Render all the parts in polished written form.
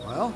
Well?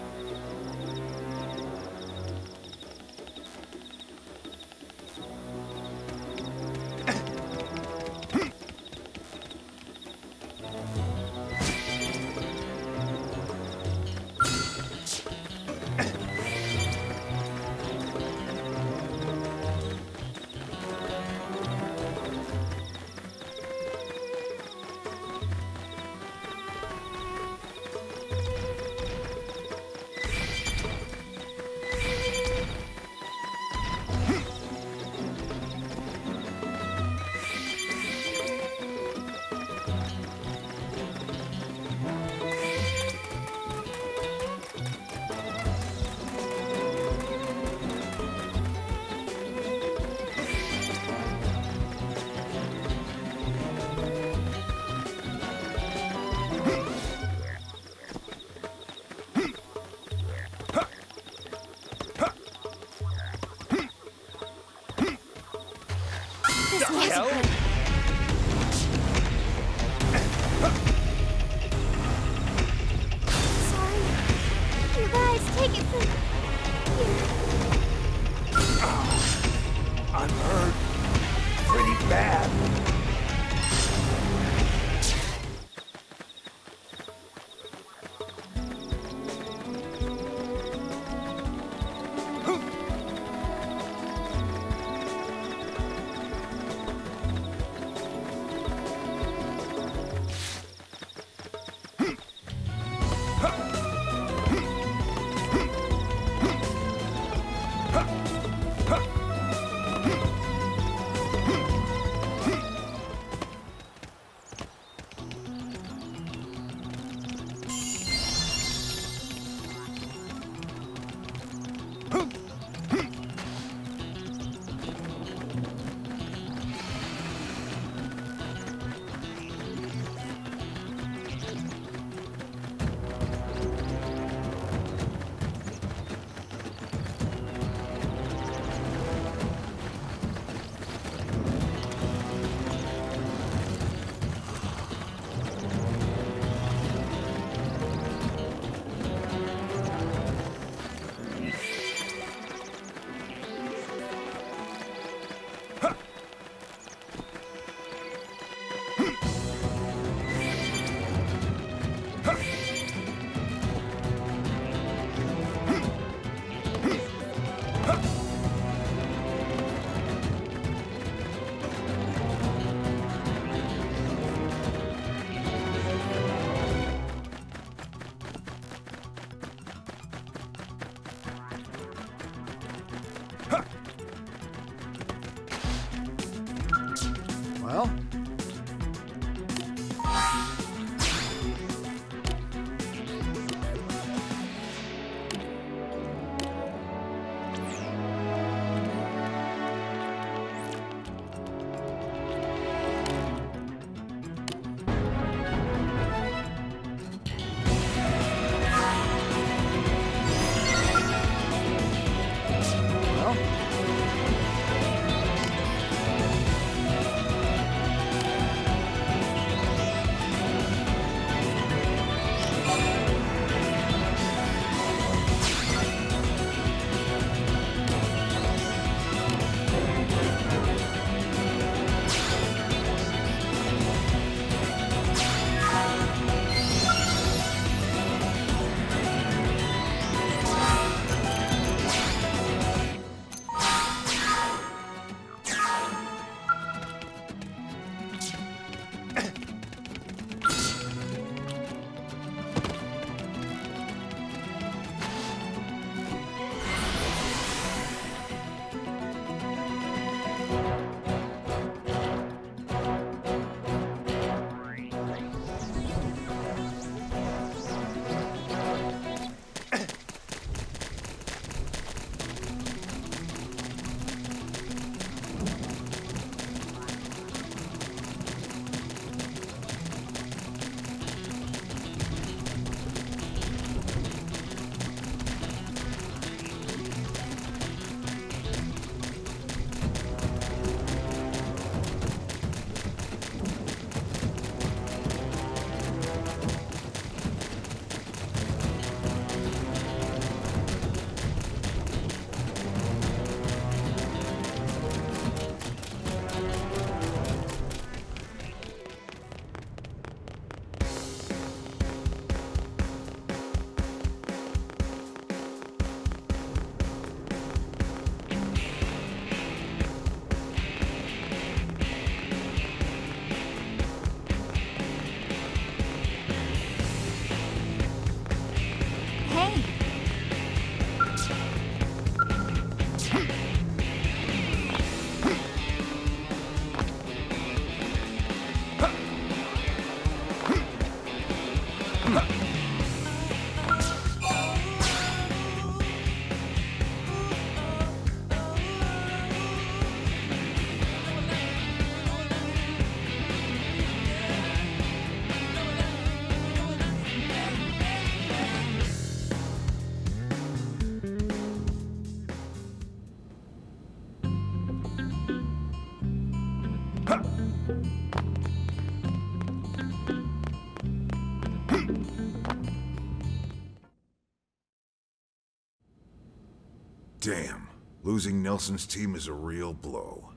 Damn, losing Nelson's team is a real blow.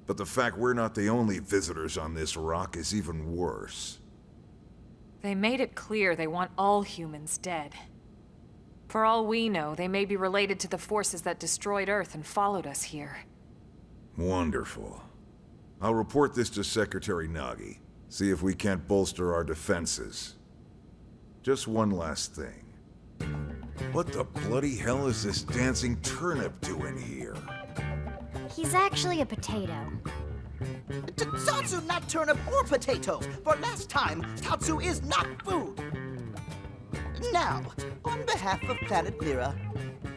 But the fact we're not the only visitors on this rock is even worse. They made it clear they want all humans dead. For all we know, they may be related to the forces that destroyed Earth and followed us here. Wonderful. I'll report this to Secretary Nagi. See if we can't bolster our defenses. Just one last thing. What the bloody hell is this dancing turnip doing here? He's actually a potato. Tatsu, not turnip or potato. For last time, Tatsu is not food. Now, on behalf of Planet Lyra,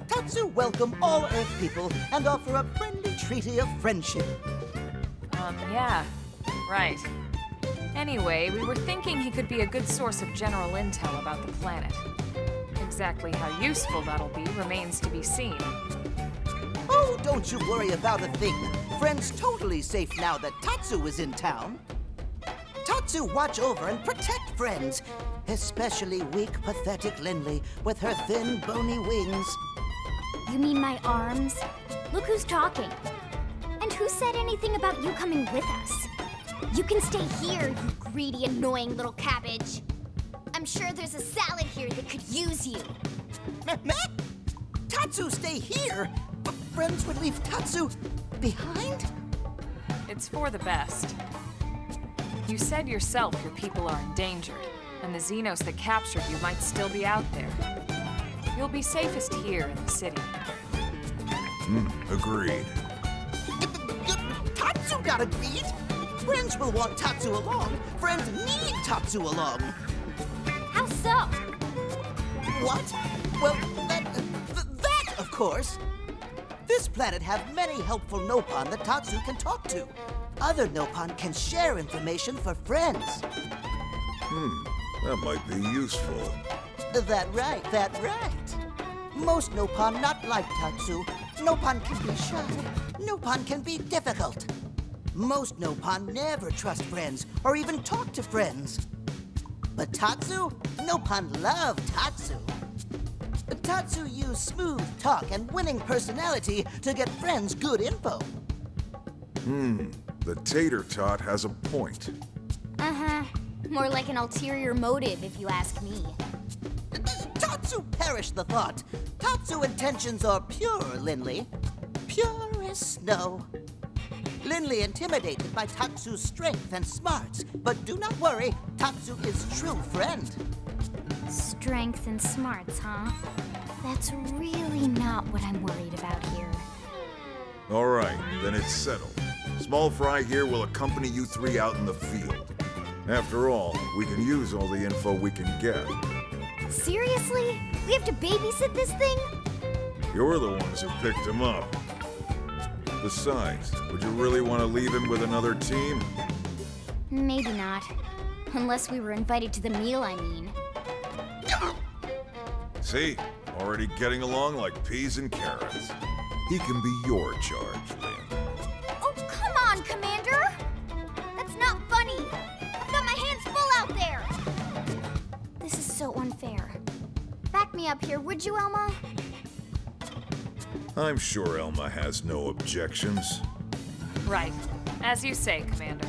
Tatsu welcome all Earth people and offer a friendly treaty of friendship. Yeah, right. Anyway, we were thinking he could be a good source of general intel about the planet. Exactly how useful that'll be remains to be seen. Oh, don't you worry about a thing. Friend's totally safe now that Tatsu is in town. Tatsu watch over and protect friends, especially weak, pathetic Lindley with her thin, bony wings. You mean my arms? Look who's talking. And who said anything about you coming with us? You can stay here, you greedy, annoying little cabbage. I'm sure there's a salad here that could use you. Meh? Tatsu stay here? But friends would leave Tatsu behind? It's for the best. You said yourself your people are endangered, and the Xenos that captured you might still be out there. You'll be safest here in the city. Agreed. Tatsu got agreed? Friends will want Tatsu along. Friends need Tatsu along. How so? What? Well, that, of course. This planet have many helpful Nopon that Tatsu can talk to. Other Nopon can share information for friends. That might be useful. That right. Most Nopon not like Tatsu. Nopon can be shy. Nopon can be difficult. Most Nopon never trust friends or even talk to friends. But Tatsu? Nopon love Tatsu. Tatsu use smooth talk and winning personality to get friends good info. The tater tot has a point. Uh-huh. More like an ulterior motive, if you ask me. Tatsu perish the thought. Tatsu intentions are pure, Lindley. Pure as snow. Lindley intimidated by Tatsu's strength and smarts, but do not worry, Tatsu is true friend. Strength and smarts, huh? That's really not what I'm worried about here. All right, then it's settled. Small Fry here will accompany you three out in the field. After all, we can use all the info we can get. Seriously? We have to babysit this thing? You're the ones who picked him up. Besides, would you really want to leave him with another team? Maybe not. Unless we were invited to the meal, I mean. See? Already getting along like peas and carrots. He can be your charge, Lynn. Oh, come on, Commander! That's not funny! I've got my hands full out there! This is so unfair. Back me up here, would you, Elma? I'm sure Elma has no objections. Right. As you say, Commander.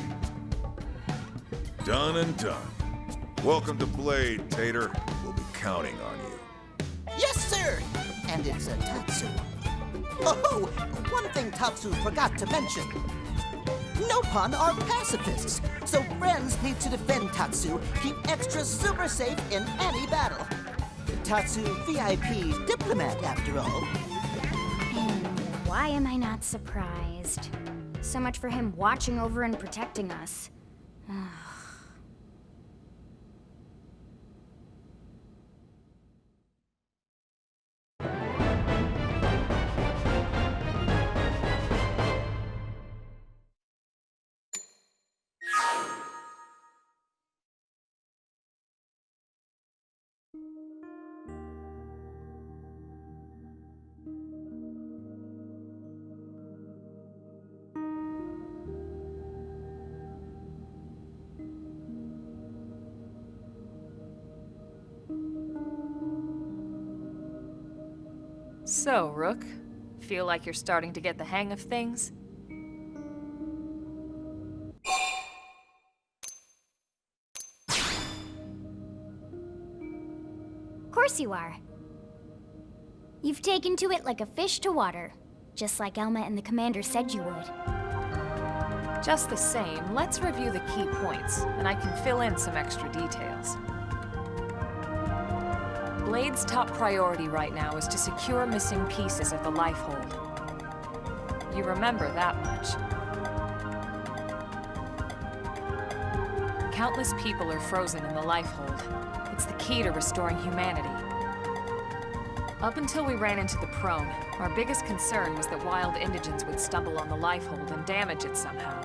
Done and done. Welcome to Blade, Tater. We'll be counting on you. Yes, sir! And it's a Tatsu. Oh, one thing Tatsu forgot to mention. Nopon are pacifists, so friends need to defend Tatsu, keep extra super safe in any battle. Tatsu VIP diplomat, after all. And why am I not surprised? So much for him watching over and protecting us. So, Rook, feel like you're starting to get the hang of things? Of course you are. You've taken to it like a fish to water, just like Elma and the Commander said you would. Just the same, let's review the key points, and I can fill in some extra details. Blade's top priority right now is to secure missing pieces of the Lifehold. You remember that much. Countless people are frozen in the Lifehold. It's the key to restoring humanity. Up until we ran into the Prone, our biggest concern was that wild indigents would stumble on the Lifehold and damage it somehow.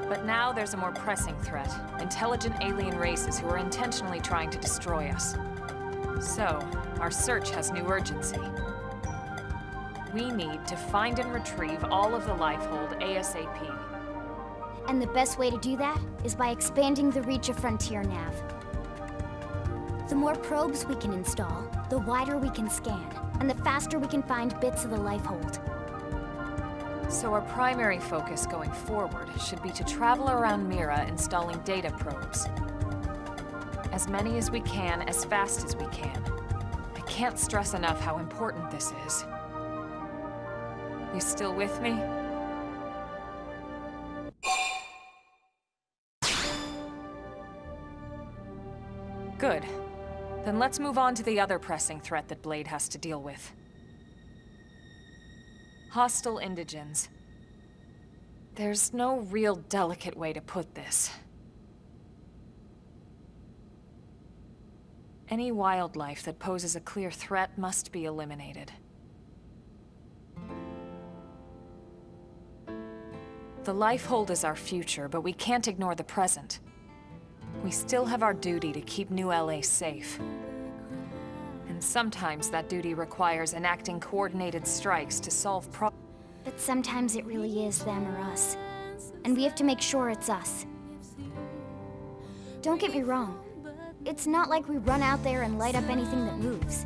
But now there's a more pressing threat, intelligent alien races who are intentionally trying to destroy us. So, our search has new urgency. We need to find and retrieve all of the Lifehold ASAP. And the best way to do that is by expanding the reach of Frontier Nav. The more probes we can install, the wider we can scan, and the faster we can find bits of the Lifehold. So our primary focus going forward should be to travel around Mira installing data probes. As many as we can, as fast as we can. I can't stress enough how important this is. You still with me? Good. Then let's move on to the other pressing threat that Blade has to deal with. Hostile indigens. There's no real delicate way to put this. Any wildlife that poses a clear threat must be eliminated. The Lifehold is our future, but we can't ignore the present. We still have our duty to keep New LA safe. And sometimes that duty requires enacting coordinated strikes to solve problems. But sometimes it really is them or us. And we have to make sure it's us. Don't get me wrong. It's not like we run out there and light up anything that moves.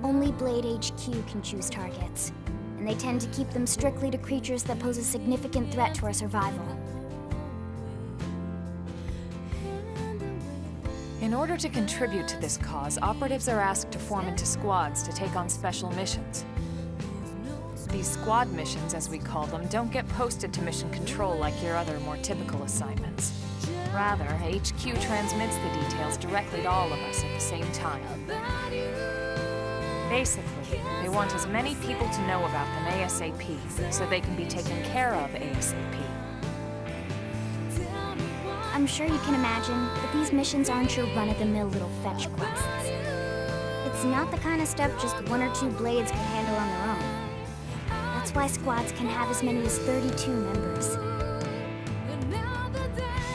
Only Blade HQ can choose targets, and they tend to keep them strictly to creatures that pose a significant threat to our survival. In order to contribute to this cause, operatives are asked to form into squads to take on special missions. These squad missions, as we call them, don't get posted to mission control like your other more typical assignments. Rather, HQ transmits the details directly to all of us at the same time. Basically, they want as many people to know about them ASAP, so they can be taken care of ASAP. I'm sure you can imagine, but these missions aren't your run-of-the-mill little fetch quests. It's not the kind of stuff just one or two blades could handle on their own. That's why squads can have as many as 32 members.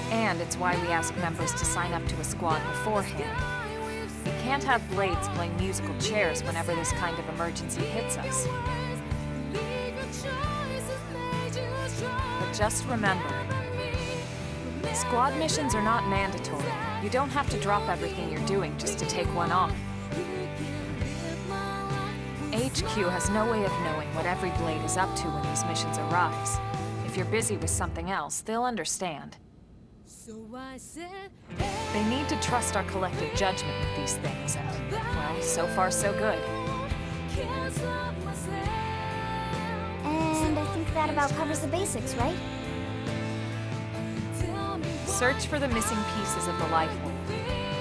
And it's why we ask members to sign up to a squad beforehand. We can't have blades playing musical chairs whenever this kind of emergency hits us. But just remember, squad missions are not mandatory. You don't have to drop everything you're doing just to take one on. HQ has no way of knowing what every blade is up to when these missions arise. If you're busy with something else, they'll understand. They need to trust our collective judgment with these things, and, well, so far so good. And I think that about covers the basics, right? Search for the missing pieces of the lifeboat.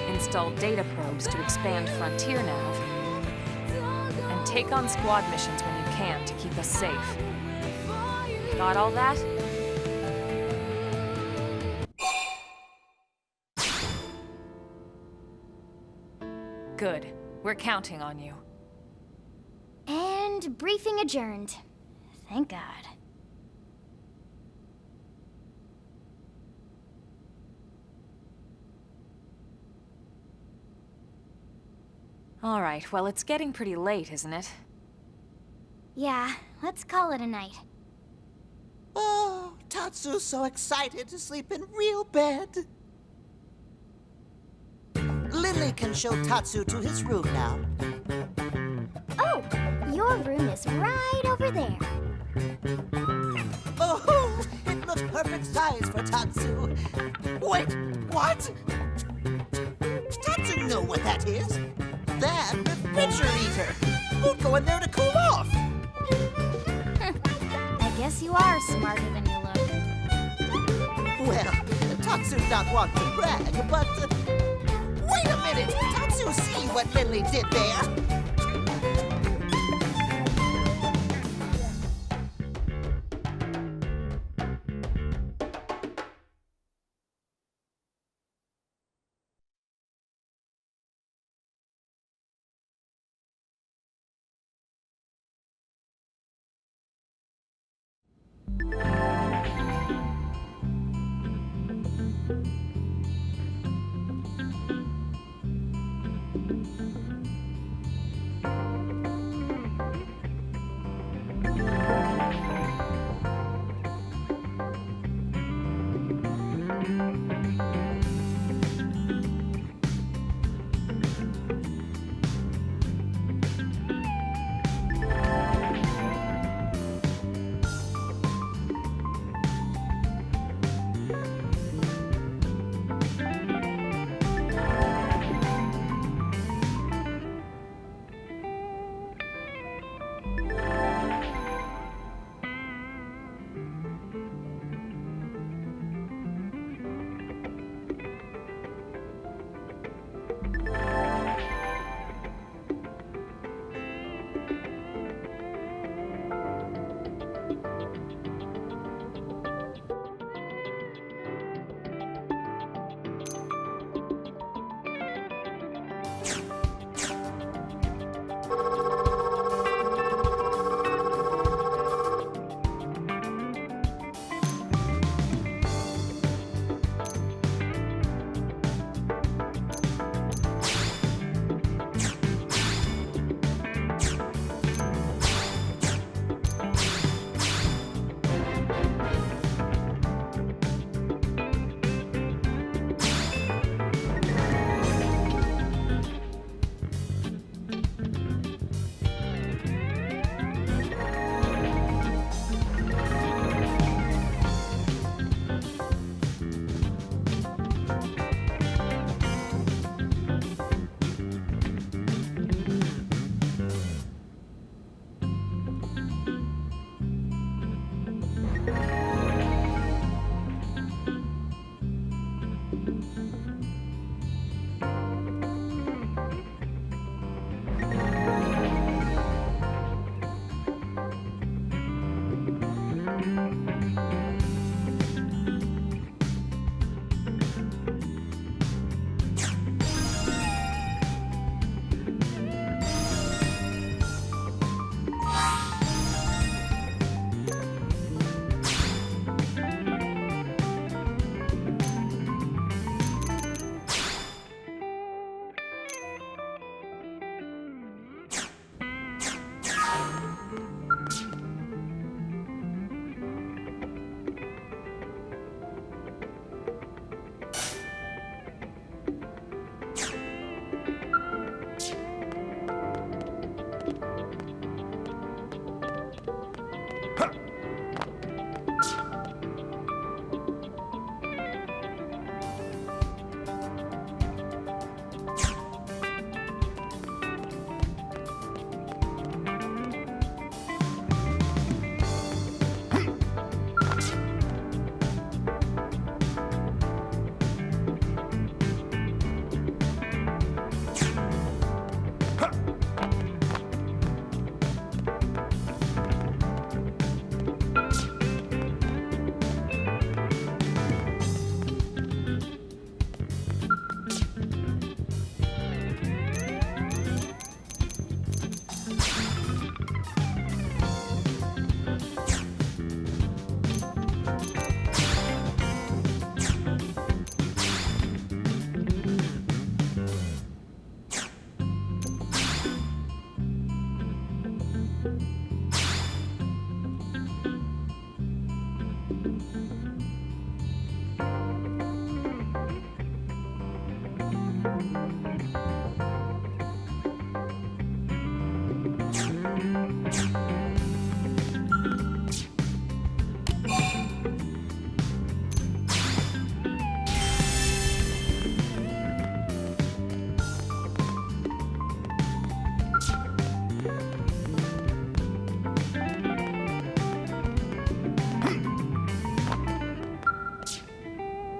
Install data probes to expand Frontier Nav. And take on squad missions when you can to keep us safe. Got all that? Good. We're counting on you. And briefing adjourned. Thank God. All right, well, it's getting pretty late, isn't it? Yeah, let's call it a night. Oh, Tatsu's so excited to sleep in real bed. Lily can show Tatsu to his room now. Oh, your room is right over there. Oh, it looks perfect size for Tatsu. Wait, what? Tatsu know what that is. That refrigerator. We'll go in there to cool off. I guess you are smarter than you look. Well, Tatsu not want to brag, but... wait a minute! Tatsu see what Lily did there!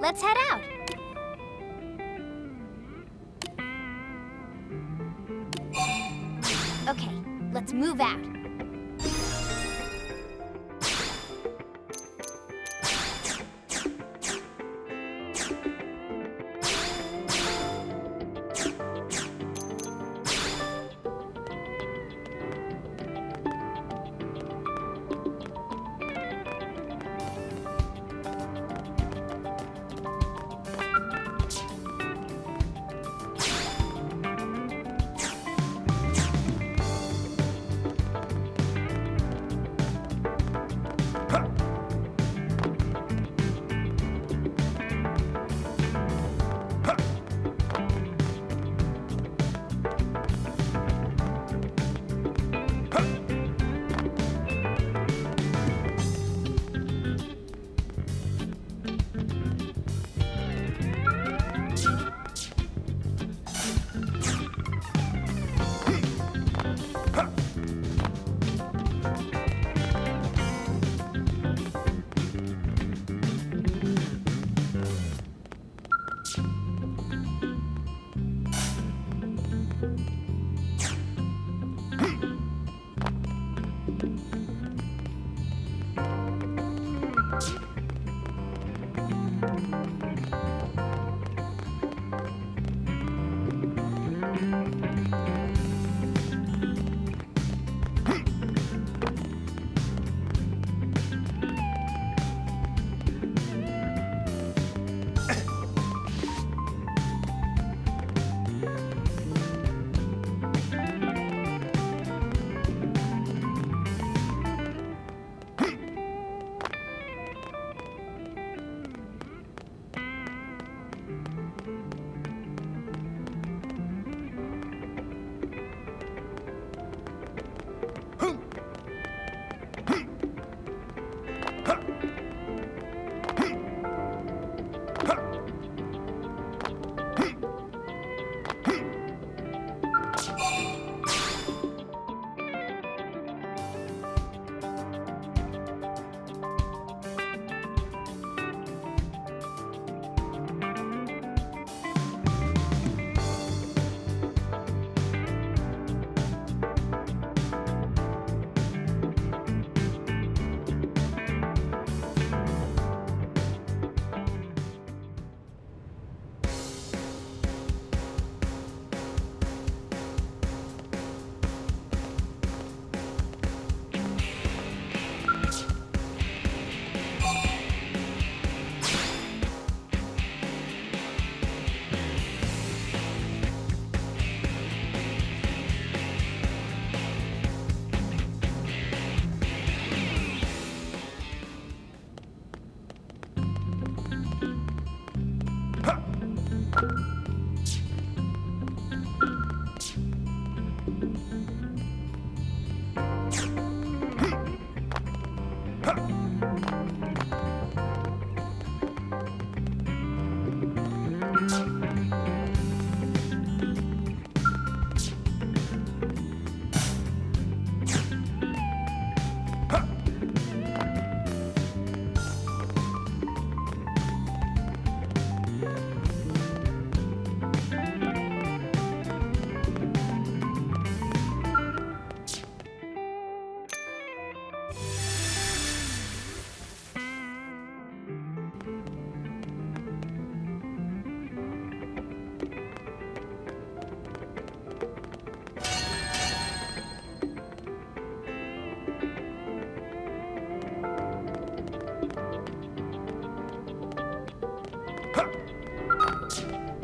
let's head out. Okay, let's move out.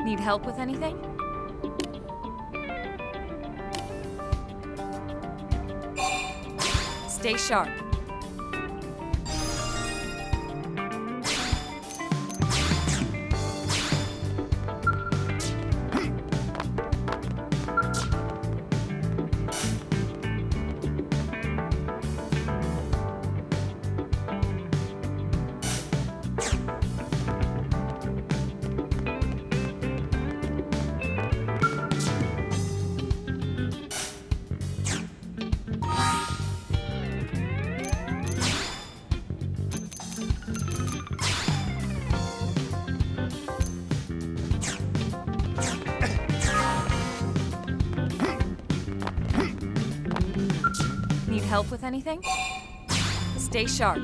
Need help with anything? Stay sharp. help with anything? Stay sharp.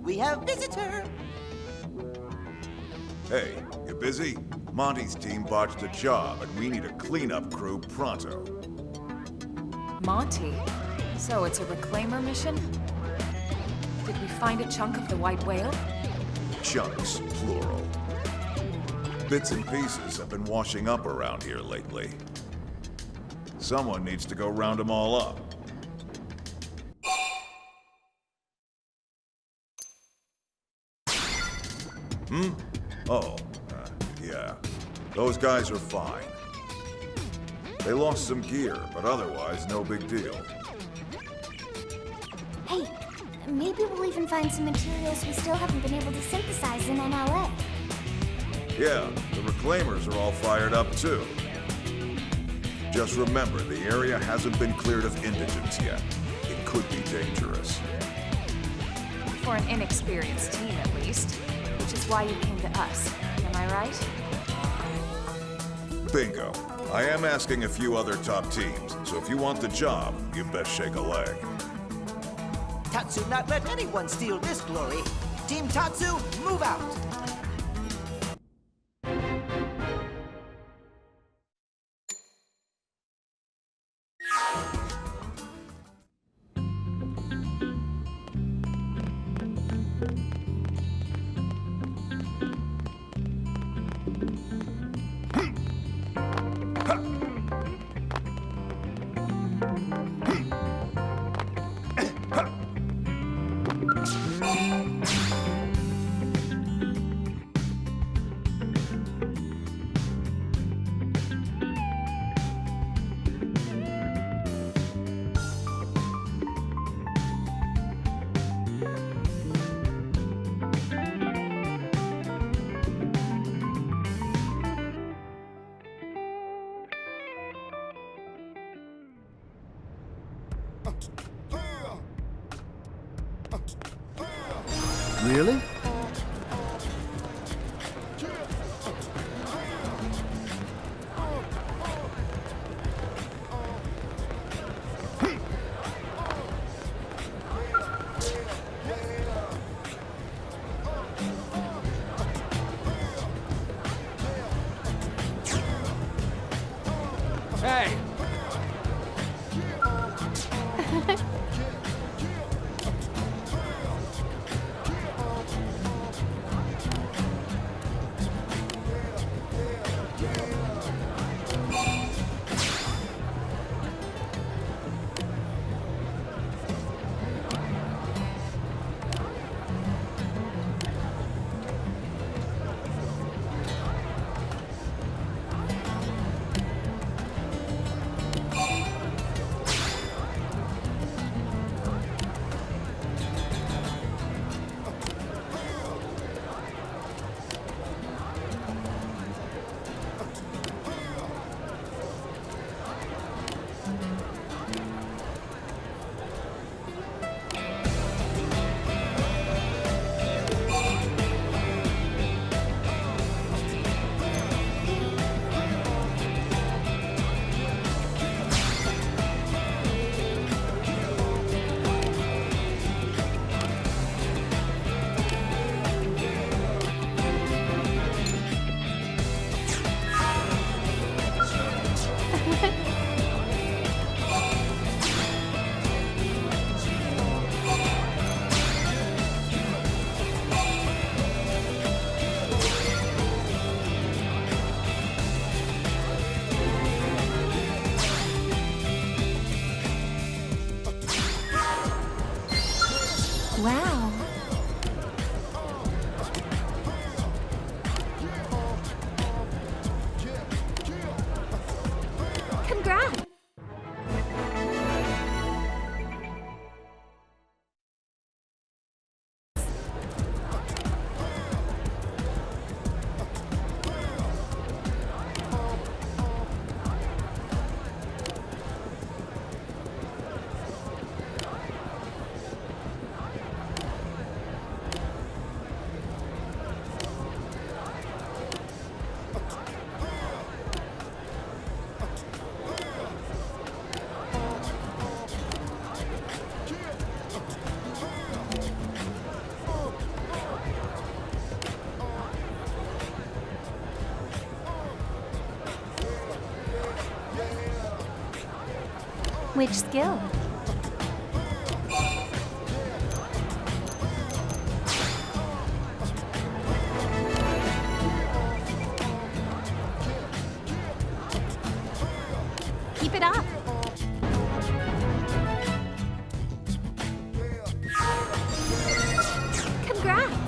We have visitor. Hey, you busy? Monty's team botched a job, and we need a cleanup crew pronto. Monty? So it's a reclaimer mission? Did we find a chunk of the white whale? Chunks, plural. Bits and pieces have been washing up around here lately. Someone needs to go round them all up. Oh, yeah. Those guys are fine. They lost some gear, but otherwise no big deal. Hey, maybe we'll even find some materials we still haven't been able to synthesize in NLA. Yeah, the reclaimers are all fired up too. Just remember, the area hasn't been cleared of indigents yet. It could be dangerous. For an inexperienced team, at least. Which is why you came to us. Am I right? Bingo. I am asking a few other top teams, so if you want the job, you best shake a leg. Tatsu not let anyone steal this glory. Team Tatsu, move out. Really? Hey! Which skill? Keep it up. Congrats.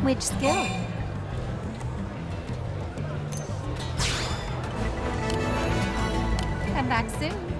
Which skill? Come back soon.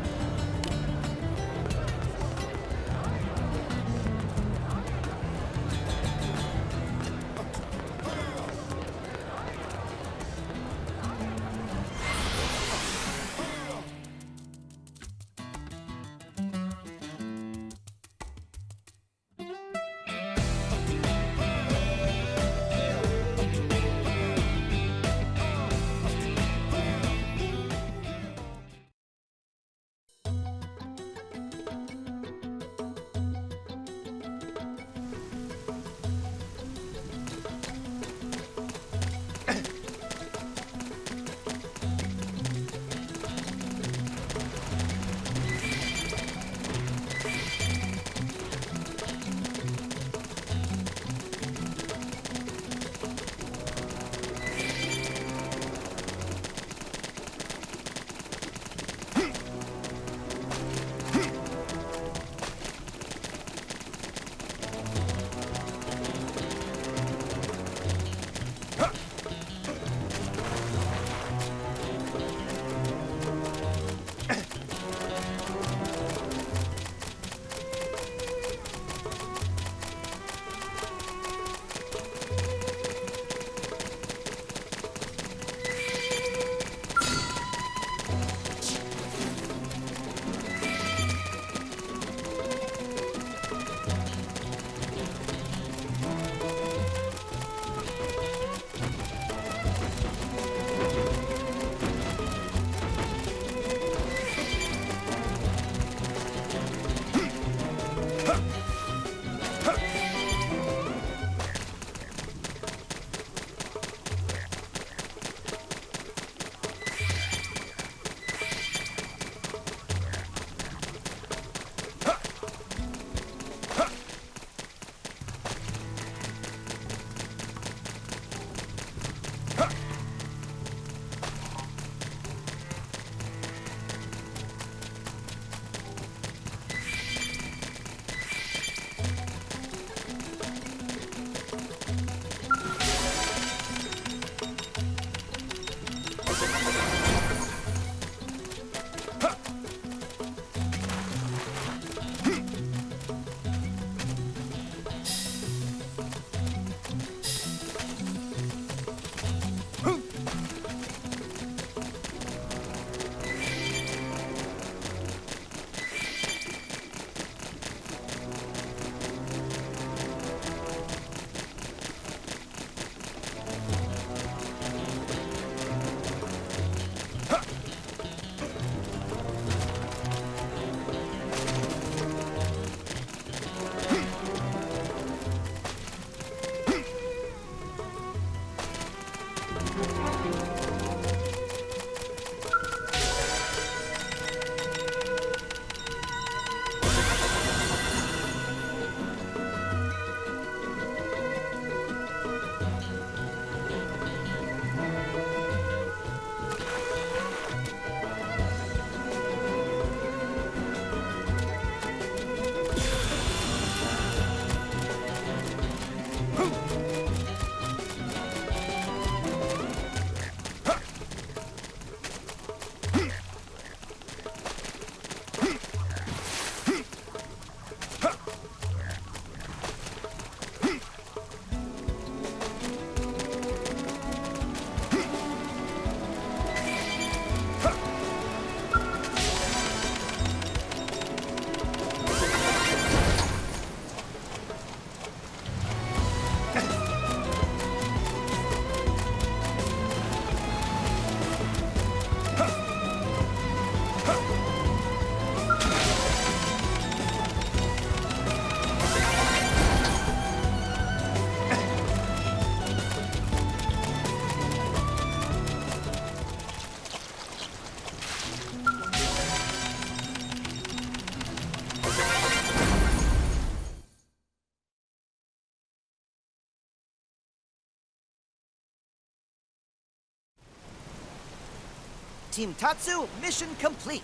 Team Tatsu, mission complete.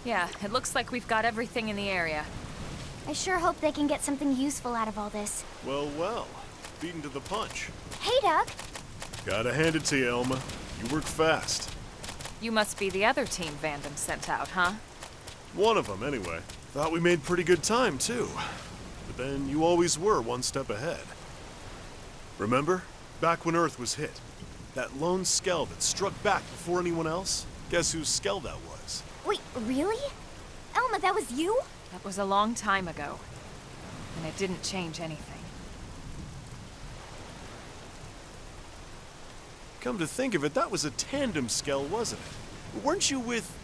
Yeah, it looks like we've got everything in the area. I sure hope they can get something useful out of all this. Well, well. Beaten to the punch. Hey, Doug. Gotta hand it to you, Elma. You work fast. You must be the other team Vandam sent out, huh? One of them, anyway. Thought we made pretty good time, too. But then you always were one step ahead. Remember? Back when Earth was hit. That lone Skell that struck back before anyone else? Guess whose Skell that was? Wait, really? Elma, that was you? That was a long time ago. And it didn't change anything. Come to think of it, that was a tandem Skell, wasn't it? Weren't you with...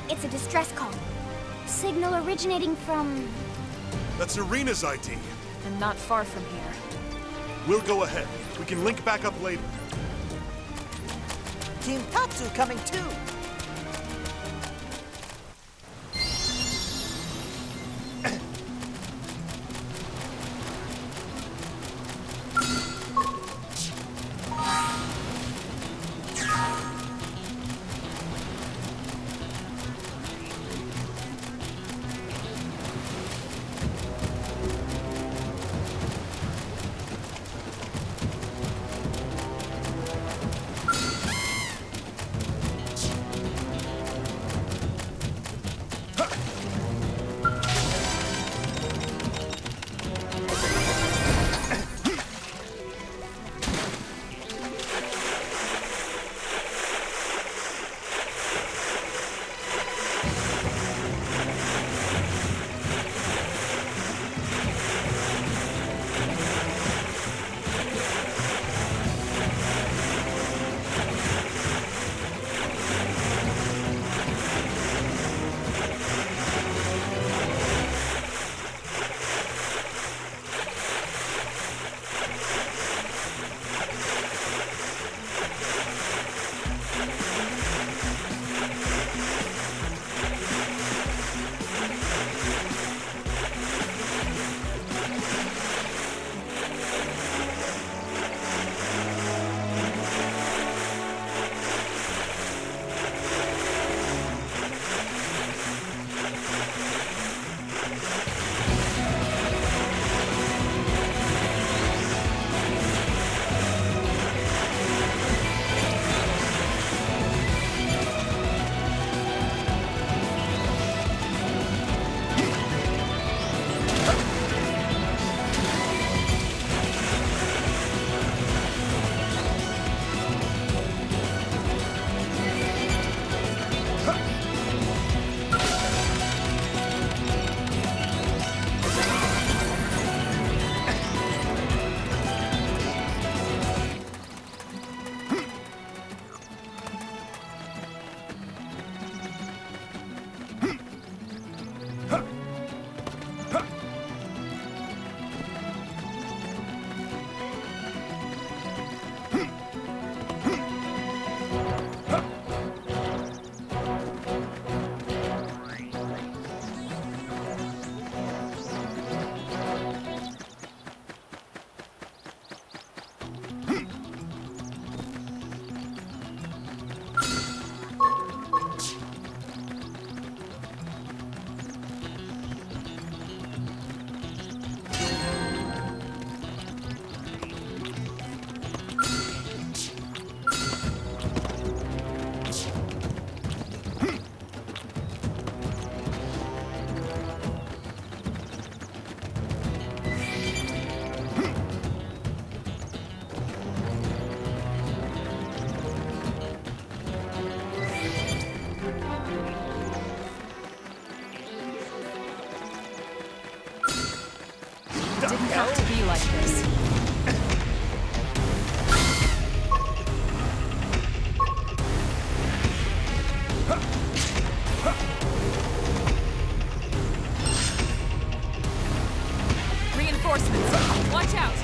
It's a distress call. Signal originating from... That's Irina's ID. And not far from here. We'll go ahead. We can link back up later. Team Tatsu coming too. Didn't have to be like this. Reinforcements! Watch out!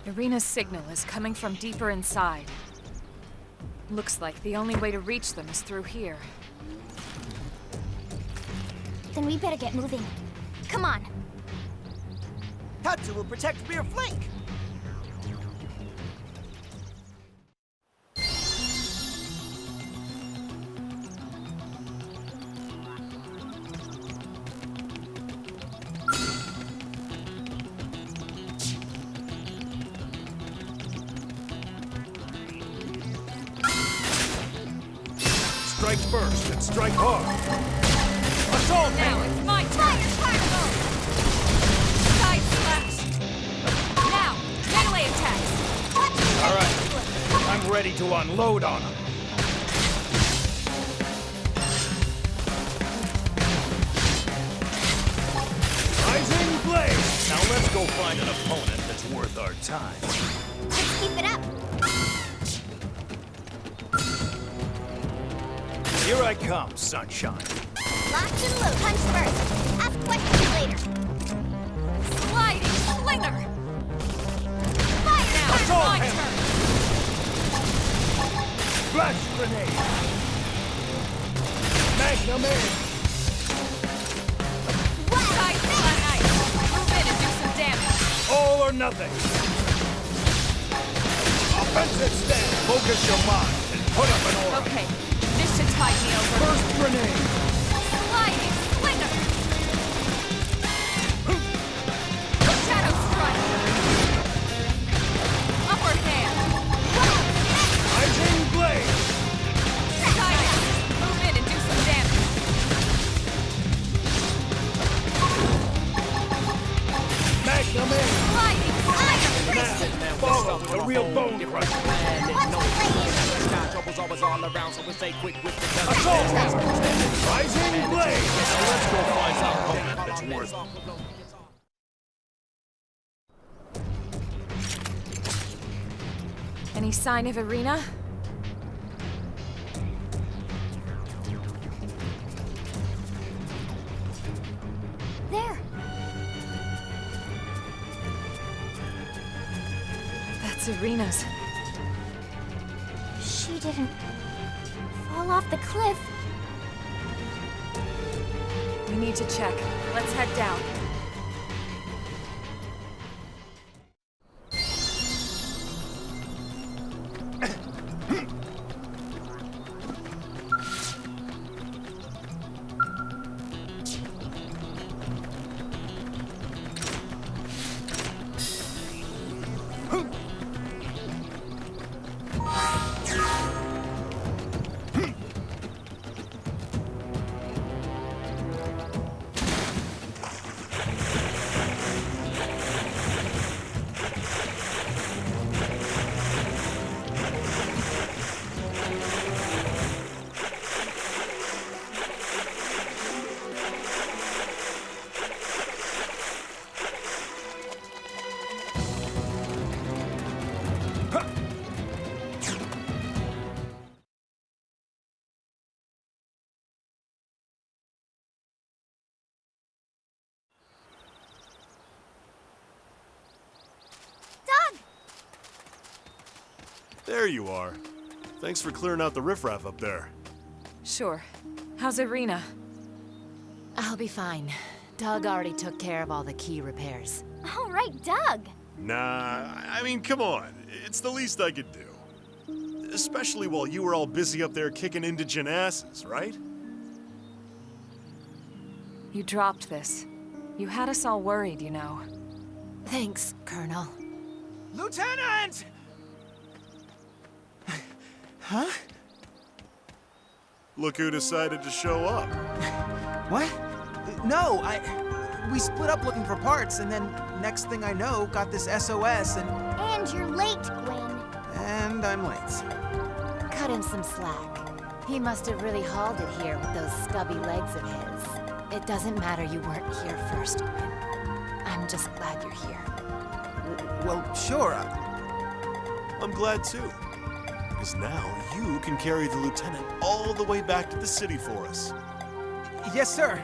Irina's signal is coming from deeper inside. Looks like the only way to reach them is through here. Then we better get moving. Come on. Tatsu will protect rear flank. Strike first and strike hard. Assault Now hammer! it's my turn! Side slash! Now, melee attacks! All right, I'm ready to unload on him. Rising blade! Now let's go find an opponent that's worth our time. Let's keep it up. Here I come, sunshine. Lock and load. Punch first. Ask questions later. Sliding slinger! Fire! Now it's Assault my hammer. turn! Flash grenade! Magnum aim! Side slash! Move in and do some damage! All or nothing! Offensive stand! Focus your mind and put up an aura! Okay, this should tide me over. First grenade! Sliding slinger! Shadow strike! Upper hand! Rising blade! Side out! Move in and do some damage! Magnum aim! Sliding slinger! Now, follow with a real bone crusher! Assault hammer! Rising blade! Now let's go find some opponent that's worth it. Any sign of Irina? There. That's Irina's. She didn't fall off the cliff. We need to check. Let's head down. Doug! There you are. Thanks for clearing out the riffraff up there. Sure. How's Irina? I'll be fine. Doug already took care of all the key repairs. All right, Doug. Nah, I mean, come on. It's the least I could do. Especially while you were all busy up there kicking indigent asses, right? You dropped this. You had us all worried, you know. Thanks, Colonel. Lieutenant! Huh? Look who decided to show up. What? No, we split up looking for parts, and then next thing I know, got this SOS, And you're late, Gwen. and I'm late. Cut him some slack. He must have really hauled it here with those stubby legs of his. It doesn't matter you weren't here first, Gwen. I'm just glad you're here. Well, sure. I'm glad too. Because now you can carry the lieutenant all the way back to the city for us. Yes, sir.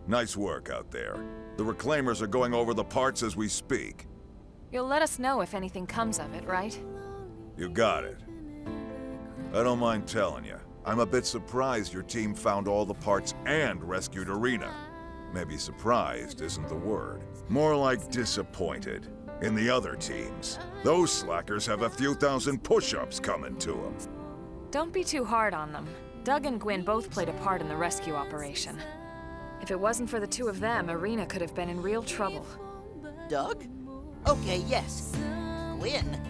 Nice work out there. The reclaimers are going over the parts as we speak. You'll let us know if anything comes of it, right? You got it. I don't mind telling you, I'm a bit surprised your team found all the parts and rescued Arena. Maybe surprised isn't the word. More like disappointed. In the other teams, those slackers have a few thousand push-ups coming to them. Don't be too hard on them. Doug and Gwyn both played a part in the rescue operation. If it wasn't for the two of them, Arena could have been in real trouble. Doug? Okay, yes. Gwyn?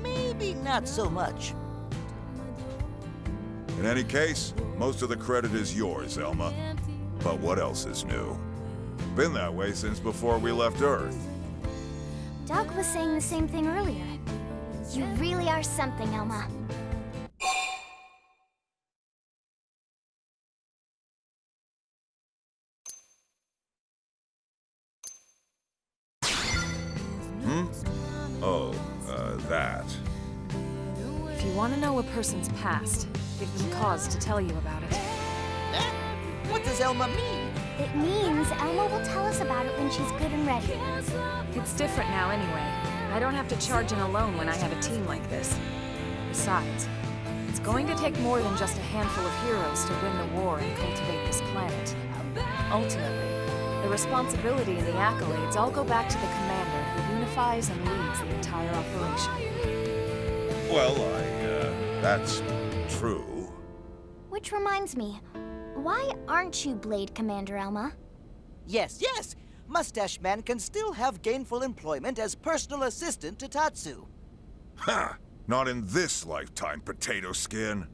Maybe not so much. In any case, most of the credit is yours, Elma. But what else is new? Been that way since before we left Earth. Doug was saying the same thing earlier. You really are something, Elma. Oh, that. If you want to know a person's past, give them cause to tell you about it. What does Elma mean? It means Elma will tell us about it when she's good and ready. It's different now anyway. I don't have to charge in alone when I have a team like this. Besides, it's going to take more than just a handful of heroes to win the war and cultivate this planet. Ultimately, the responsibility and the accolades all go back to the commander who unifies and leads the entire operation. Well, that's true. Which reminds me, why aren't you Blade Commander, Elma? Yes, yes! Mustache Man can still have gainful employment as personal assistant to Tatsu. Ha! Not in this lifetime, potato skin.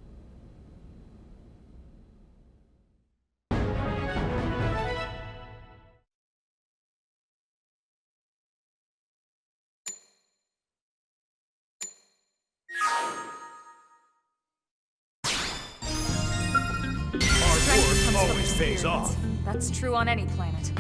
Hard Strength work comes from always pays off. experience. That's true on any planet.